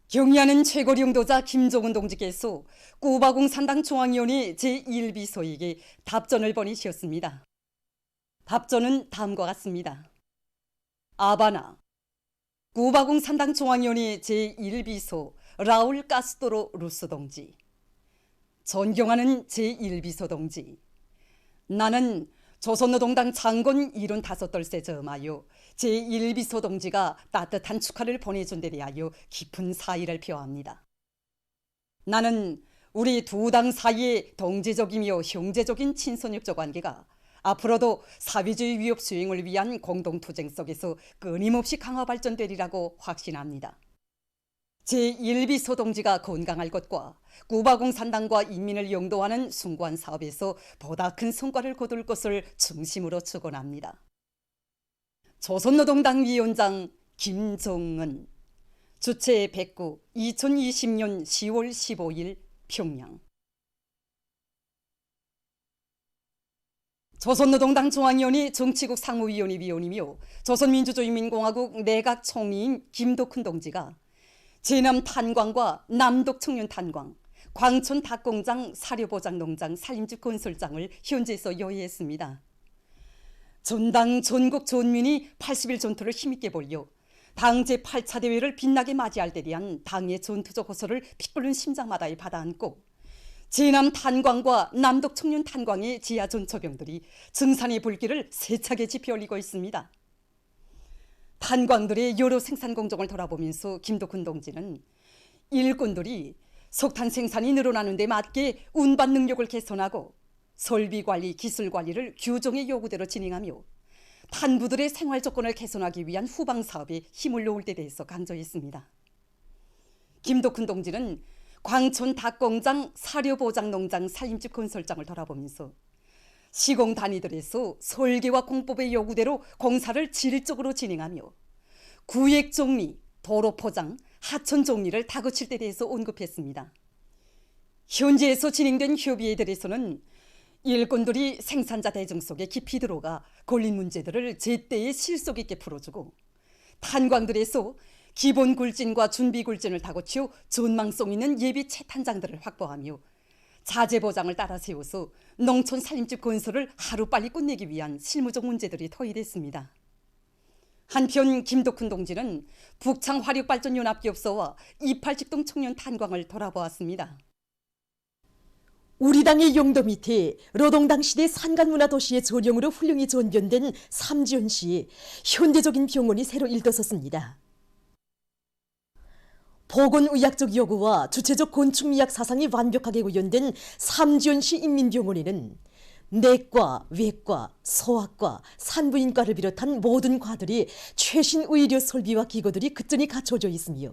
경의하는 최고 용도자 김종은 동지께서 꾸바공산당 중앙위원회 제1비서에게 답전을 보내셨습니다. 답전은 다음과 같습니다. 아바나, 꾸바공산당 중앙위원회 제1비서 라울 카스토로 루스 동지. 존경하는 제1비서 동지, 나는 조선노동당 창건 75돌세 점하여 제1비서 동지가 따뜻한 축하를 보내준 데 대하여 깊은 사의를 표합니다. 나는 우리 두 당 사이의 동지적이며 형제적인 친선역적 관계가 앞으로도 사회주의 위협 수행을 위한 공동투쟁 속에서 끊임없이 강화 발전되리라고 확신합니다. 제1비서 동지가 건강할 것과 꾸바공산당과 인민을 영도하는 숭고한 사업에서 보다 큰 성과를 거둘 것을 중심으로 축원합니다. 조선노동당 위원장 김정은, 주최 109, 2020년 10월 15일 평양. 조선노동당 중앙위원회 정치국 상무위원회 위원이며 조선민주주의인민공화국 내각 총리인 김덕훈 동지가 제남 탄광과 남독 청년 탄광, 광천 닭공장 사료보장 농장 살림집 건설장을 현지에서 여의했습니다. 전당 전국 전민이 80일 전투를 힘있게 벌여 당 제8차 대회를 빛나게 맞이할 때 대한 당의 전투적 호소를 핏불른 심장마다에 받아안고 제남 탄광과 남독 청년 탄광의 지하 전초병들이 증산의 불길을 세차게 지펴올리고 있습니다. 탄광들의 여러 생산 공정을 돌아보면서 김덕훈 동지는 일꾼들이 석탄 생산이 늘어나는 데 맞게 운반 능력을 개선하고 설비 관리, 기술 관리를 규정의 요구대로 진행하며 탄부들의 생활 조건을 개선하기 위한 후방 사업에 힘을 놓을 데 대해서 강조했습니다. 김덕훈 동지는 광천 닭공장, 사료보장 농장, 살림집 건설장을 돌아보면서 시공 단위들에서 설계와 공법의 요구대로 공사를 질적으로 진행하며 구획 정리, 도로 포장, 하천 정리를 다그칠 때 대해서 언급했습니다. 현지에서 진행된 협의에 대해서는 일꾼들이 생산자 대중 속에 깊이 들어가 걸린 문제들을 제때에 실속 있게 풀어주고 탄광들에서 기본 굴진과 준비 굴진을 다고치어 전망성 있는 예비 채탄장들을 확보하며 자재 보장을 따라 세워서 농촌 살림집 건설을 하루빨리 끝내기 위한 실무적 문제들이 토의됐습니다. 한편 김덕훈 동지는 북창 화력발전연합기업소와 이팔직동 청년 탄광을 돌아보았습니다. 우리 당의 용도 밑에 노동당 시대 산간문화도시의 전형으로 훌륭히 전변된 삼지연시에 현대적인 병원이 새로 일떠섰습니다. 보건의학적 요구와 주체적 건축미학 사상이 완벽하게 구현된 삼지연시 인민병원에는 내과, 외과, 소아과, 산부인과를 비롯한 모든 과들이 최신 의료 설비와 기구들이 끝전이 갖춰져 있으며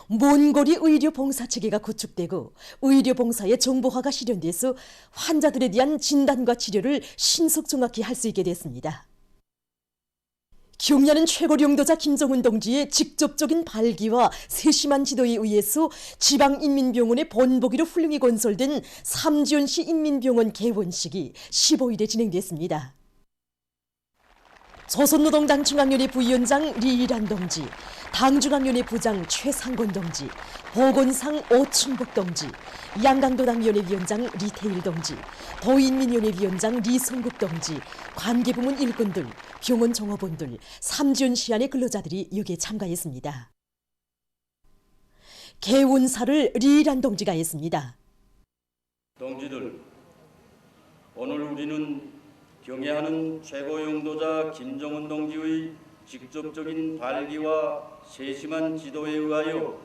몬고리 의료 봉사 체계가 구축되고 의료 봉사의 정보화가 실현돼서 환자들에 대한 진단과 치료를 신속 정확히 할 수 있게 됐습니다. 경의하는 최고 용도자 김정은 동지의 직접적인 발기와 세심한 지도에 의해서 지방인민병원의 본보기로 훌륭히 건설된 삼지연시 인민병원 개원식이 15일에 진행됐습니다. 조선노동당 중앙위원회 부위원장 리일한 동지, 당중앙위원회 부장 최상권 동지, 보건상 오춘복 동지, 양강도당위원회 위원장 리태일 동지, 도인민위원회 위원장 리성국 동지, 관계부문 일꾼들, 병원 종업원들, 삼지연시 안의 근로자들이 여기에 참가했습니다. 개원사를 리일한 동지가 했습니다. 동지들, 오늘 우리는 경애하는 최고 용도자 김정은 동지의 직접적인 발기와 세심한 지도에 의하여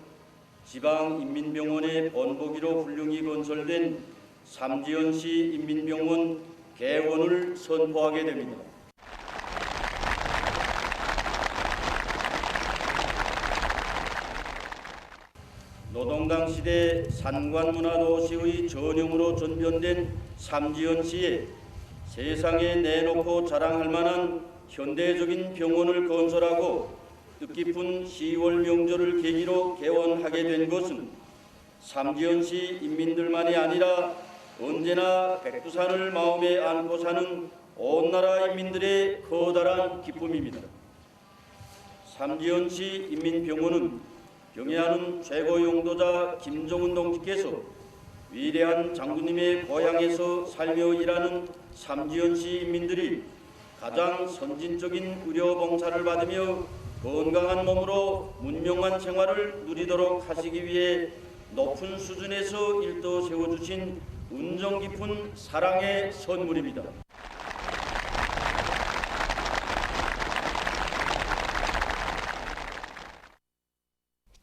지방인민병원의 본보기로 훌륭히 건설된 삼지연시 인민병원 개원을 선포하게 됩니다. 노동당 시대 산관문화도시의 전형으로 전변된 삼지연시에 세상에 내놓고 자랑할 만한 현대적인 병원을 건설하고 뜻깊은 10월 명절을 계기로 개원하게 된 것은 삼지연시 인민들만이 아니라 언제나 백두산을 마음에 안고 사는 온 나라 인민들의 커다란 기쁨입니다. 삼지연시 인민병원은 경애하는 최고 용도자 김정은 동지께서 위대한 장군님의 고향에서 살며 일하는 삼지연시 인민들이 가장 선진적인 의료 봉사를 받으며 건강한 몸으로 문명한 생활을 누리도록 하시기 위해 높은 수준에서 일도 세워주신 은정 깊은 사랑의 선물입니다.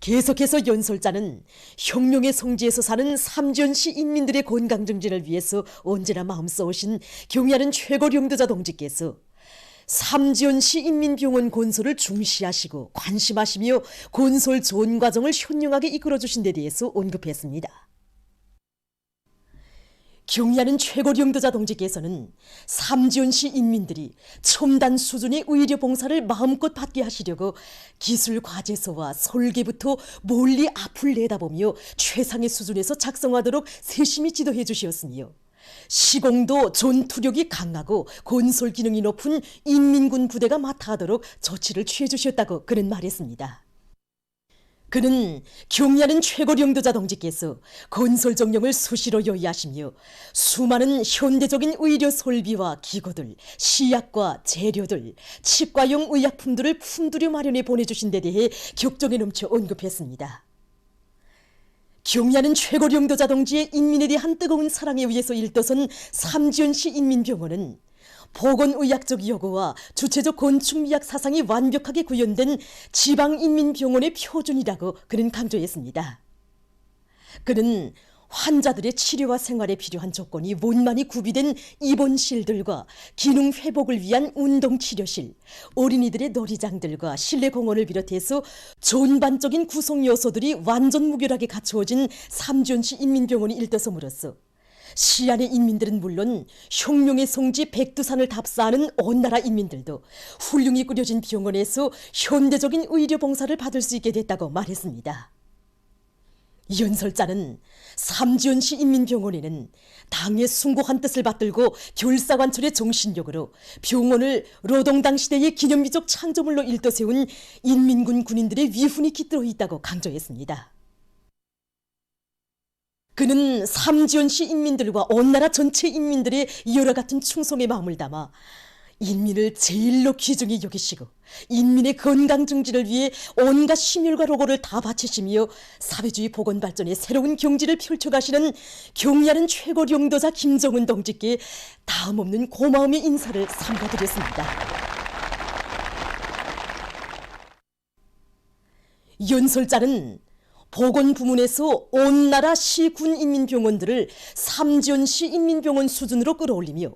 계속해서 연설자는 혁명의 성지에서 사는 삼지연시 인민들의 건강 증진을 위해서 언제나 마음 써오신 경애하는 최고 용도자 동지께서 삼지연시 인민병원 건설을 중시하시고 관심하시며 건설 전 과정을 현명하게 이끌어주신 데 대해서 언급했습니다. 경애하는 최고 용도자 동지께서는 삼지연시 인민들이 첨단 수준의 의료 봉사를 마음껏 받게 하시려고 기술 과제서와 설계부터 멀리 앞을 내다보며 최상의 수준에서 작성하도록 세심히 지도해 주시었으며 시공도 전투력이 강하고 건설 기능이 높은 인민군 부대가 맡아 하도록 조치를 취해 주셨다고 그는 말했습니다. 그는 경애하는 최고 용도자 동지께서 건설 정령을 수시로 요의하시며 수많은 현대적인 의료 설비와 기구들, 시약과 재료들, 치과용 의약품들을 품두려 마련해 보내주신 데 대해 격정에 넘쳐 언급했습니다. 경애하는 최고 용도자 동지의 인민에 대한 뜨거운 사랑에 의해서 일떠선 삼지연시 인민병원은 보건의학적 여고와 주체적 건축미학 사상이 완벽하게 구현된 지방인민병원의 표준이라고 그는 강조했습니다. 그는 환자들의 치료와 생활에 필요한 조건이 원만히 구비된 입원실들과 기능 회복을 위한 운동치료실, 어린이들의 놀이장들과 실내 공원을 비롯해서 전반적인 구성 요소들이 완전 무결하게 갖추어진 삼지연시 인민병원이 일떠섬으로써 시안의 인민들은 물론 혁명의 성지 백두산을 답사하는 온 나라 인민들도 훌륭히 꾸려진 병원에서 현대적인 의료 봉사를 받을 수 있게 됐다고 말했습니다. 연설자는 삼지연시 인민병원에는 당의 숭고한 뜻을 받들고 결사관철의 정신력으로 병원을 노동당 시대의 기념비적 창조물로 일떠세운 인민군 군인들의 위훈이 깃들어 있다고 강조했습니다. 그는 삼지연시 인민들과 온 나라 전체 인민들의 여러 같은 충성의 마음을 담아 인민을 제일로 귀중히 여기시고 인민의 건강 증진을 위해 온갖 심혈과 노고를 다 바치시며 사회주의 복원 발전의 새로운 경지를 펼쳐가시는 경애하는 최고 용도자 김정은 동지께 다음없는 고마움의 인사를 삼가드렸습니다. 연설자는 보건 부문에서 온 나라 시, 군 인민병원들을 삼지연시 인민병원 수준으로 끌어올리며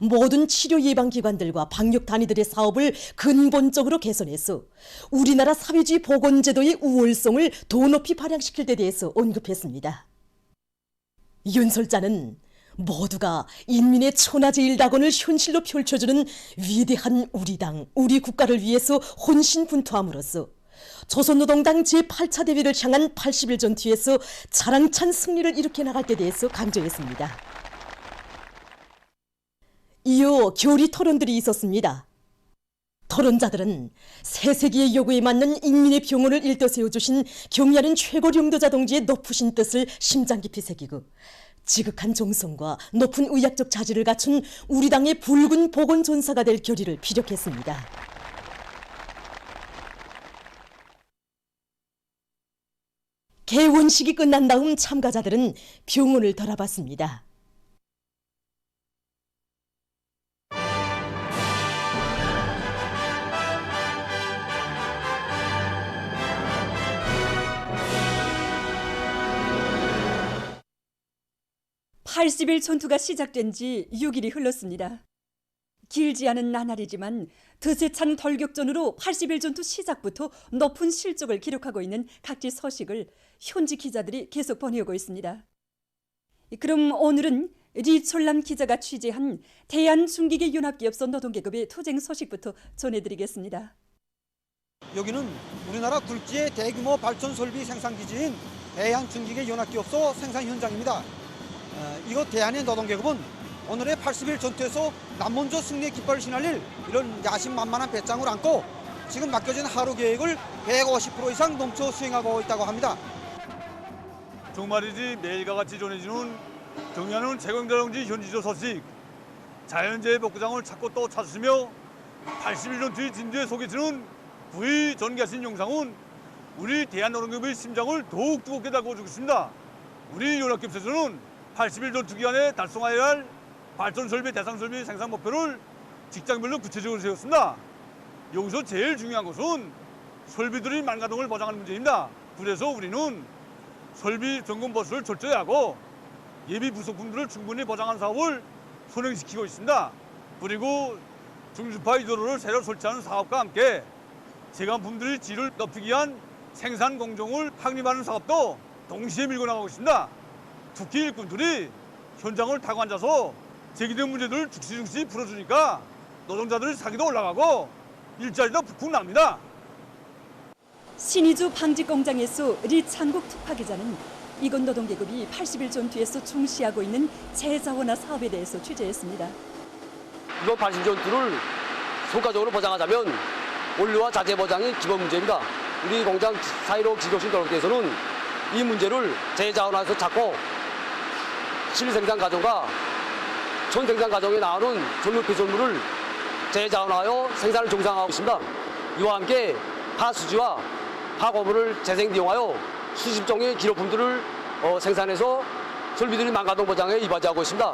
모든 치료 예방기관들과 방역단위들의 사업을 근본적으로 개선해서 우리나라 사회주의 보건제도의 우월성을 더 높이 발扬시킬 데 대해서 언급했습니다. 연설자는 모두가 인민의 천하제일낙원을 현실로 펼쳐주는 위대한 우리 당, 우리 국가를 위해서 혼신분투함으로써 조선노동당 제8차 대회를 향한 80일 전투에서 자랑찬 승리를 일으켜 나갈 때 대해서 강조했습니다. 이어 교리 토론들이 있었습니다. 토론자들은 새 세기의 요구에 맞는 인민의 병원을 일떠세워주신 경애하는 최고 용도자 동지의 높으신 뜻을 심장 깊이 새기고 지극한 정성과 높은 의학적 자질을 갖춘 우리 당의 붉은 보건전사가 될 결의를 피력했습니다. 개원식이 끝난 다음 참가자들은 병원을 돌아봤습니다. (80일) 전투가 시작된 지 6일이 흘렀습니다. 길지 않은 나날이지만 덫에 찬 돌격전으로 80일 전투 시작부터 높은 실적을 기록하고 있는 각지 소식을 현지 기자들이 계속 보내오고 있습니다. 그럼 오늘은 리철남 기자가 취재한 대한중기계연합기업소 노동계급의 투쟁 소식부터 전해드리겠습니다. 여기는 우리나라 굴지의 대규모 발전 설비 생산기지인 대한중기계연합기업소 생산 현장입니다. 이곳 대한의 노동계급은 오늘의 80일 전투에서 남먼저 승리의 깃발을 휘날릴 이런 야심만만한 배짱을 안고 지금 맡겨진 하루 계획을 150% 이상 넘쳐 수행하고 있다고 합니다. 정말이지 매일과 같이 전해지는 경의하는 재경자đồng 현지적 소식, 자연재해 복구장을 찾고 또 찾으시며 81년 뒤 진주에 소개지는 부의 전개하신 영상은 우리 대한노동협의 심장을 더욱 뜨겁게 달궈주고 있습니다. 우리 연합기업체에서는 81전투 기간에 달성하여야 할 발전 설비, 대상 설비 생산 목표를 직장별로 구체적으로 세웠습니다. 여기서 제일 중요한 것은 설비들의 만가동을 보장하는 문제입니다. 그래서 우리는 설비 점검 보수를 철저히 하고 예비 부속품들을 충분히 보장하는 사업을 선행시키고 있습니다. 그리고 중주파 이도로를 새로 설치하는 사업과 함께 제관품들의 질을 높이기 위한 생산 공정을 확립하는 사업도 동시에 밀고 나가고 있습니다. 특히 일꾼들이 현장을 타고 앉아서 제기된 문제들을 즉시 풀어주니까 노동자들의 사기도 올라가고 일자리도 푹푹 납니다. 신의주 방직공장에서 리창국 특파기자는 이군 노동계급이 80일 전투에서 중시하고 있는 재자원화 사업에 대해서 취재했습니다. 이번 80일 전투를 효과적으로 보장하자면 원료와 자재 보장이 기본 문제입니다. 우리 공장 사이로 지도실 노동대에서는 이 문제를 재자원화에서 찾고 실생산 과정과 촌생산 과정에 나오는 전력 배출물을 재자원화하여 생산을 정상화하고 있습니다. 이와 함께 파수지와 파고물을 재생이용하여 수십 종의 기록품들을 생산해서 설비들이 만가동 보장에 이바지하고 있습니다.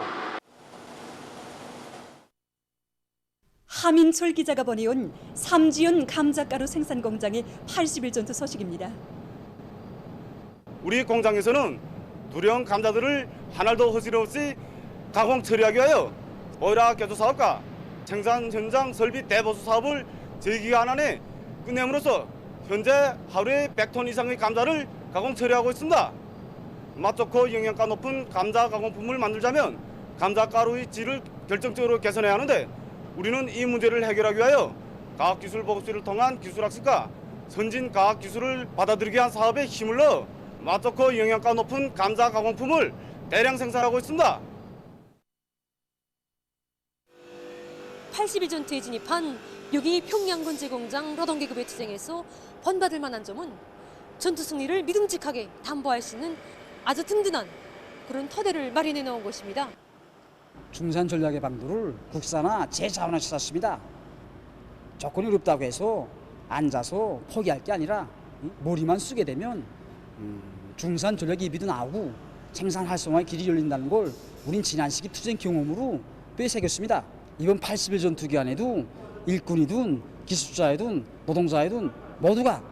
하민철 기자가 보내온 삼지연 감자가루 생산 공장의 80일 전투 소식입니다. 우리 공장에서는 두령 감자들을 하나도 허술없이 가공 처리하기 위하여 오이라 개조 사업과 생산 현장 설비 대보수 사업을 제기한 안에 끝냄으로써 현재 하루에 100톤 이상의 감자를 가공 처리하고 있습니다. 맛 좋고 영양가 높은 감자 가공품을 만들자면 감자가루의 질을 결정적으로 개선해야 하는데 우리는 이 문제를 해결하기 위하여 과학기술 보급소를 통한 기술학습과 선진 과학기술을 받아들이기 위한 사업에 힘을 넣어 맛 좋고 영양가 높은 감자 가공품을 대량 생산하고 있습니다. 80일 전투에 진입한 6.2 평양군제공장 노동계급의 투쟁에서 본받을 만한 점은 전투 승리를 믿음직하게 담보할 수 있는 아주 든든한 그런 토대를 마련해 놓은 것입니다. 중산 전략의 방도를 국산화 재자원화 시켰습니다. 조건이 어렵다고 해서 앉아서 포기할 게 아니라 머리만 쓰게 되면 중산 전략 예비도 나오고 생산 활성화의 길이 열린다는 걸 우린 지난 시기 투쟁 경험으로 꿰새겼습니다. 이번 80일 전투 기간에도 일꾼이든 기술자이든 노동자이든 모두가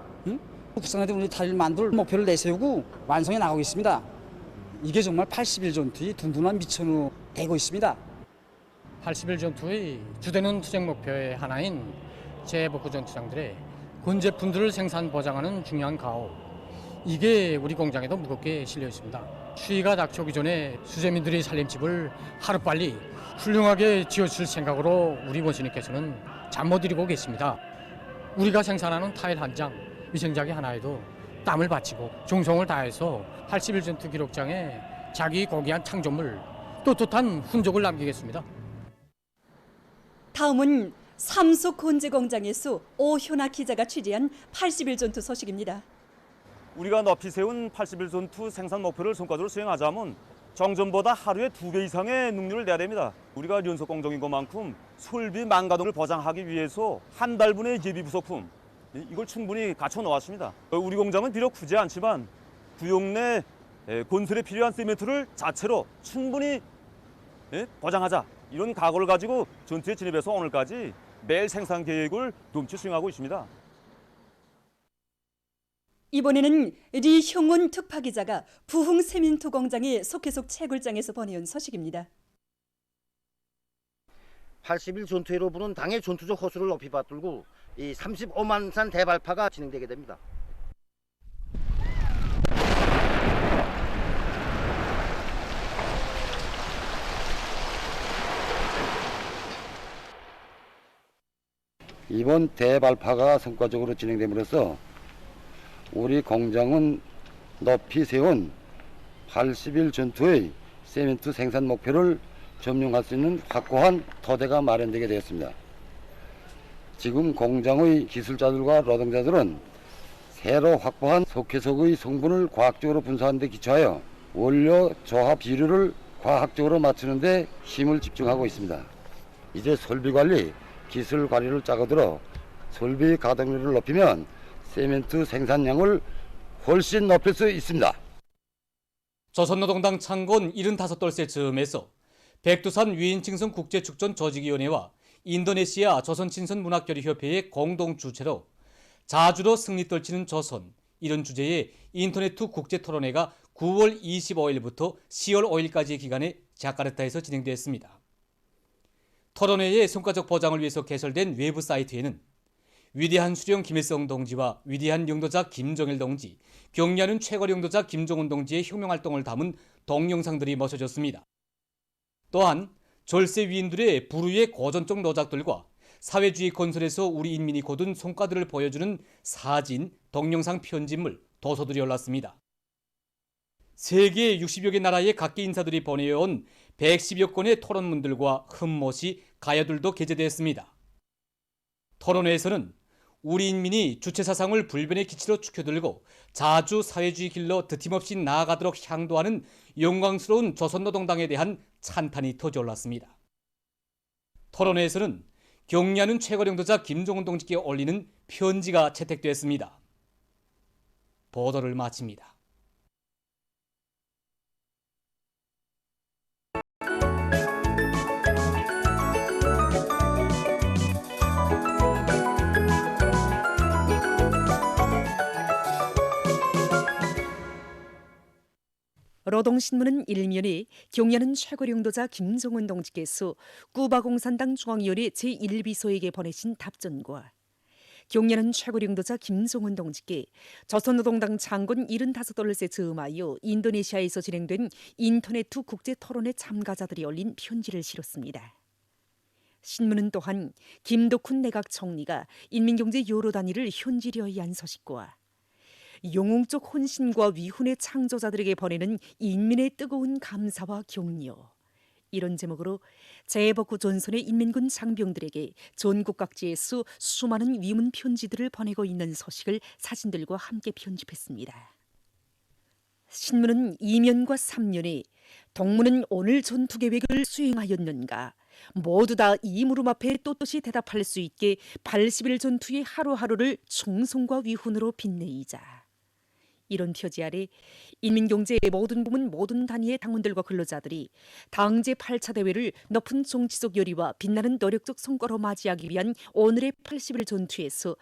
국산화된 우리 탈을 만들 목표를 내세우고 완성해 나가고 있습니다. 이게 정말 80일 전투의 든든한 미천으로 되고 있습니다. 80일 전투의 주되는 투쟁 목표의 하나인 재복구 전투장들의 군제품들을 생산 보장하는 중요한 가오. 이게 우리 공장에도 무겁게 실려 있습니다. 추위가 닥쳐오기 전에 수재민들의 살림집을 하루빨리 훌륭하게 지어줄 생각으로 우리 원수님께서는 잠 못 이루고 계십니다. 우리가 생산하는 타일 한 장, 위생자기 하나에도 땀을 바치고 정성을 다해서 80일 전투 기록장에 자기 고귀한 창조물, 떳떳한 흔적을 남기겠습니다. 다음은 삼속 건제공장에서 오현아 기자가 취재한 80일 전투 소식입니다. 우리가 높이 세운 80일 전투 생산 목표를 성과적으로 수행하자면 정전보다 하루에 2배 이상의 능률을 내야 됩니다. 우리가 연속 공정인 것만큼 설비 만가동을 보장하기 위해서 한 달분의 예비 부속품 이걸 충분히 갖춰 놓았습니다. 우리 공장은 비록 크지 않지만 구역 내 건설에 필요한 시멘트를 자체로 충분히 보장하자 이런 각오를 가지고 전투에 진입해서 오늘까지 매일 생산 계획을 넘치 수행하고 있습니다. 이번에는 리형훈 특파기자가 부흥 세민토 공장의 속해속 채굴장에서 보내온 소식입니다. 80일 전투회로 부른 당의 전투적 호수를 높이 받들고 이 35만 산 대발파가 진행되게 됩니다. 이번 대발파가 성과적으로 진행됨으로써 우리 공장은 높이 세운 80일 전투의 세멘트 생산 목표를 점령할 수 있는 확고한 토대가 마련되게 되었습니다. 지금 공장의 기술자들과 노동자들은 새로 확보한 석회석의 성분을 과학적으로 분석하는 데 기초하여 원료 조합 비율을 과학적으로 맞추는 데 힘을 집중하고 있습니다. 이제 설비 관리, 기술 관리를 짜고들어 설비 가동률을 높이면 세멘트 생산량을 훨씬 높일 수 있습니다. 조선노동당 창건 75돌째 즈음에서 백두산 위인칭성 국제축전 조직위원회와 인도네시아 조선친선문학교류협회의 공동 주최로 자주로 승리 떨치는 조선, 이런 주제의 인터넷 국제토론회가 9월 25일부터 10월 5일까지의 기간에 자카르타에서 진행되었습니다. 토론회의 성과적 보장을 위해서 개설된 외부 사이트에는 위대한 수령 김일성 동지와 위대한 영도자 김정일 동지, 경리하는 최고 영도자 김정은 동지의 혁명활동을 담은 동영상들이 모셔졌습니다. 또한 절세 위인들의 불후의 고전적 노작들과 사회주의 건설에서 우리 인민이 거둔 성과들을 보여주는 사진, 동영상 편집물, 도서들이 올랐습니다. 세계 60여 개 나라의 각계 인사들이 보내어온 110여 건의 토론문들과 흠모시, 가야들도 게재되었습니다. 토론회에서는 우리 인민이 주체사상을 불변의 기치로 축혀들고 자주 사회주의 길로 드팀없이 나아가도록 향도하는 영광스러운 조선노동당에 대한 찬탄이 터져올랐습니다. 토론회에서는 경리하는 최고 영도자 김정은 동지께 올리는 편지가 채택되었습니다. 보도를 마칩니다. 노동신문은 일면에 경리하는 최고 영도자 김정은 동지께서 쿠바 공산당 중앙위원회 제1비서에게 보내신 답전과 경리하는 최고 영도자 김정은 동지께 조선노동당 창건 75돌째 즈음하여 인도네시아에서 진행된 인터넷 국제토론회 참가자들이 올린 편지를 실었습니다. 신문은 또한 김덕훈 내각 총리가 인민경제여로단위를 현지려 한 소식과 영웅적 혼신과 위훈의 창조자들에게 보내는 인민의 뜨거운 감사와 격려, 이런 제목으로 재해복구 전선의 인민군 장병들에게 전국 각지에서 수많은 위문 편지들을 보내고 있는 소식을 사진들과 함께 편집했습니다. 신문은 2면과 3면에 동무는 오늘 전투 계획을 수행하였는가, 모두 다 이 물음 앞에 떳떳이 대답할 수 있게 80일 전투의 하루하루를 충성과 위훈으로 빛내이자, 이런 표지 아래 인민경제의 모든 부문 모든 단위의 당원들과 근로자들이 당 제8차 대회를 높은 정치적 열의와 빛나는 노력적 성과로 맞이하기 위한 오늘의 80일 전투에서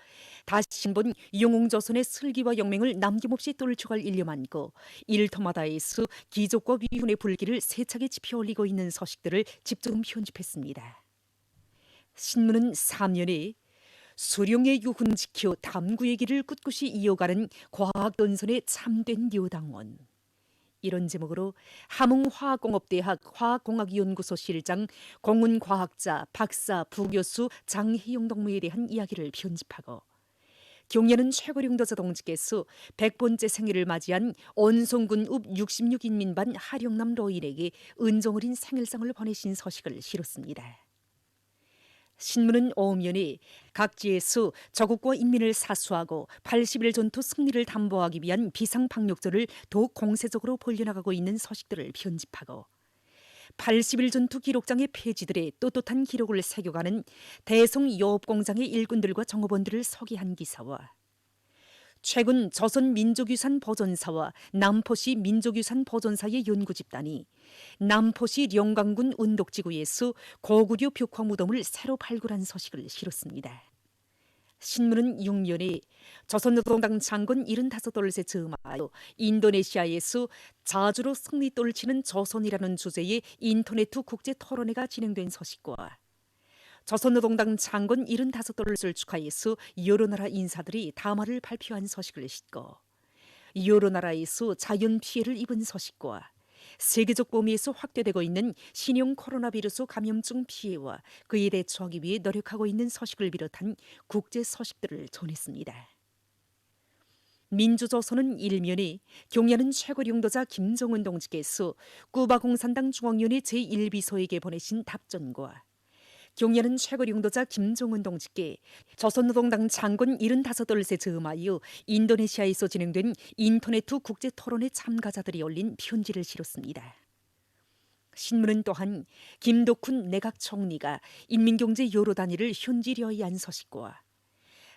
다시 한번 영웅조선의 슬기와 영맹을 남김없이 떨쳐갈 일념 안고 일터마다에서 기적과 위훈의 불길을 세차게 지펴올리고 있는 소식들을 집중 편집했습니다. 신문은 3면에 수령의 유훈 지켜 담구의 길을 꿋꿋이 이어가는 과학전선의 참된 여당원, 이런 제목으로 함흥화학공업대학 화학공학연구소 실장, 공운과학자, 박사, 부교수 장희용 동무에 대한 이야기를 편집하고 경리하는 최고 영도자 동지께서 100번째 생일을 맞이한 온송군 읍 66인민반 하령남 로인에게 은정 어린 생일상을 보내신 소식을 실었습니다. 신문은 5면에 각지에서 조국과 인민을 사수하고 80일 전투 승리를 담보하기 위한 비상방역전을 더욱 공세적으로 벌려나가고 있는 소식들을 편집하고 80일 전투 기록장의 폐지들의 떳떳한 기록을 새겨가는 대성 여업공장의 일꾼들과 정업원들을 소개한 기사와 최근 조선민족유산 보존사와 남포시 민족유산 보존사의 연구집단이 남포시 령강군 운덕지구에서 고구려 벽화 무덤을 새로 발굴한 소식을 실었습니다. 신문은 6면에 조선노동당 창건 75돌째 즈음하여 인도네시아에서 자주로 승리 떨치는 조선이라는 주제의 인터넷 국제토론회가 진행된 소식과 조선노동당 창건 75돌을 축하해서 여러 나라 인사들이 담화를 발표한 소식을 싣고 여러 나라에서 자연 피해를 입은 소식과 세계적 범위에서 확대되고 있는 신형 코로나 비루스 감염증 피해와 그에 대처하기 위해 노력하고 있는 소식을 비롯한 국제 소식들을 전했습니다. 민주조선은 1면에 경리하는 최고 영도자 김정은 동지께서 쿠바 공산당 중앙위원회 제1비서에게 보내신 답전과 경야는 최고領導자 김정은 동지께 조선노동당 장군 75돌세 즈음하여 인도네시아에서 진행된 인터넷 국제 토론회 참가자들이 올린 편지를 실었습니다. 신문은 또한 김덕훈 내각 총리가 인민경제 여러 단위를 현지려이한 소식과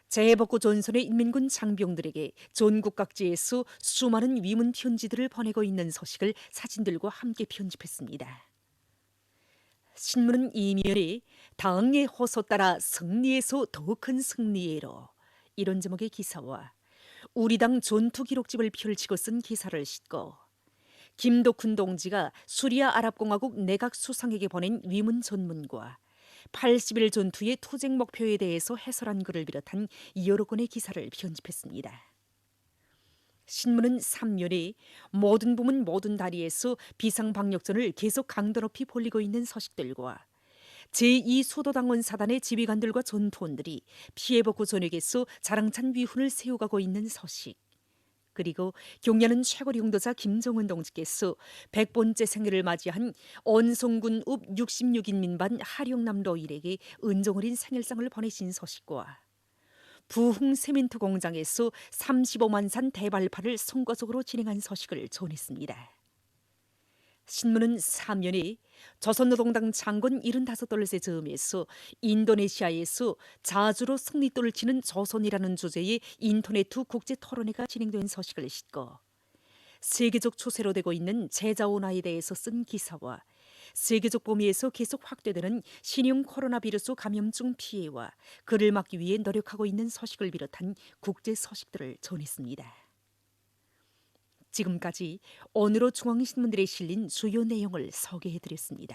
재해복구 전선의 인민군 장병들에게 전국 각지에서 수많은 위문 편지들을 보내고 있는 소식을 사진들과 함께 편집했습니다. 신문은 이면에 당의 호소 따라 승리에서 더 큰 승리에로 이런 제목의 기사와 우리 당 전투 기록집을 펼치고 쓴 기사를 싣고 김덕훈 동지가 수리아 아랍공화국 내각 수상에게 보낸 위문 전문과 80일 전투의 투쟁 목표에 대해서 해설한 글을 비롯한 여러 권의 기사를 편집했습니다. 신문은 3년에 모든 부문 모든 다리에서 비상방역전을 계속 강도 높이 벌이고 있는 소식들과 제2소도당원 사단의 지휘관들과 전투원들이 피해복구 전역에서 자랑찬 위훈을 세워가고 있는 소식, 그리고 경야는 최고領導자 김정은 동지께서 100번째 생일을 맞이한 언성군 읍 66인민반 하령남로 일에게 은정어린 생일상을 보내신 소식과 부흥 세멘트 공장에서 35만 산 대발파를 성과적으로 진행한 소식을 전했습니다. 신문은 3년에 조선노동당 장군 75돌세 즈음에서 인도네시아에서 자주로 승리돌을 치는 조선이라는 주제의 인터넷 국제 토론회가 진행된 소식을 싣고 세계적 추세로 되고 있는 제자온화에 대해서 쓴 기사와 세계적 범위에서 계속 확대되는 신형 코로나 비루스 감염증 피해와 그를 막기 위해 노력하고 있는 소식을 비롯한 국제 소식들을 전했습니다. 지금까지 오늘의 중앙신문들에 실린 주요 내용을 소개해드렸습니다.